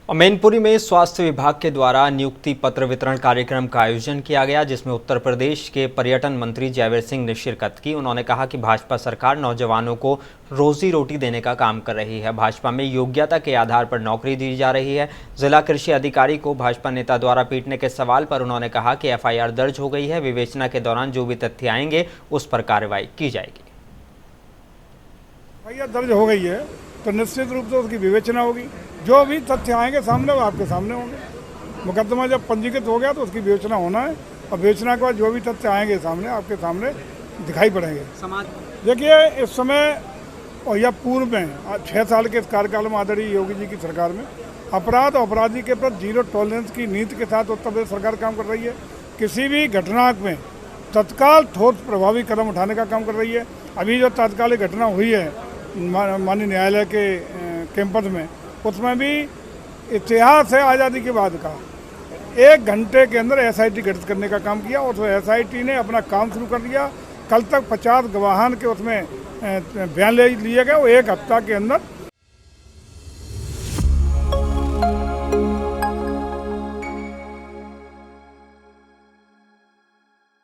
और मैनपुरी में स्वास्थ्य विभाग के द्वारा नियुक्ति पत्र वितरण कार्यक्रम का आयोजन किया गया, जिसमें उत्तर प्रदेश के पर्यटन मंत्री जयवीर सिंह ने शिरकत की। उन्होंने कहा कि भाजपा सरकार नौजवानों को रोजी रोटी देने का काम कर रही है। भाजपा में योग्यता के आधार पर नौकरी दी जा रही है। जिला कृषि अधिकारी को भाजपा नेता द्वारा पीटने के सवाल पर उन्होंने कहा कि FIR दर्ज हो गई है। विवेचना के दौरान जो भी तथ्य आएंगे उस पर कार्रवाई की जाएगी। FIR दर्ज हो गई है तो निश्चित रूप से उसकी विवेचना होगी। जो भी तथ्य आएंगे सामने वो आपके सामने होंगे। मुकदमा जब पंजीकृत हो गया तो उसकी विवेचना होना है और विवेचना के बाद जो भी तथ्य आएंगे सामने आपके सामने दिखाई पड़ेंगे। समाज देखिए, इस समय और या पूर्व में 6 साल के इस कार्यकाल में आदरणीय योगी जी की सरकार में अपराध और अपराधी के प्रति 0 टॉलरेंस की नीति के साथ उत्तर प्रदेश सरकार काम कर रही है। किसी भी घटना में तत्काल ठोस प्रभावी कदम उठाने का काम कर रही है। अभी जो तात्कालिक घटना हुई है माननीय न्यायालय के कैंपस में, उसमें भी इतिहास है आज़ादी के बाद का। 1 घंटे के अंदर SIT गठित करने का काम किया और SIT ने अपना काम शुरू कर दिया। कल तक 50 गवाहान के उसमें बयान ले लिए गए। वो 1 हफ्ता के अंदर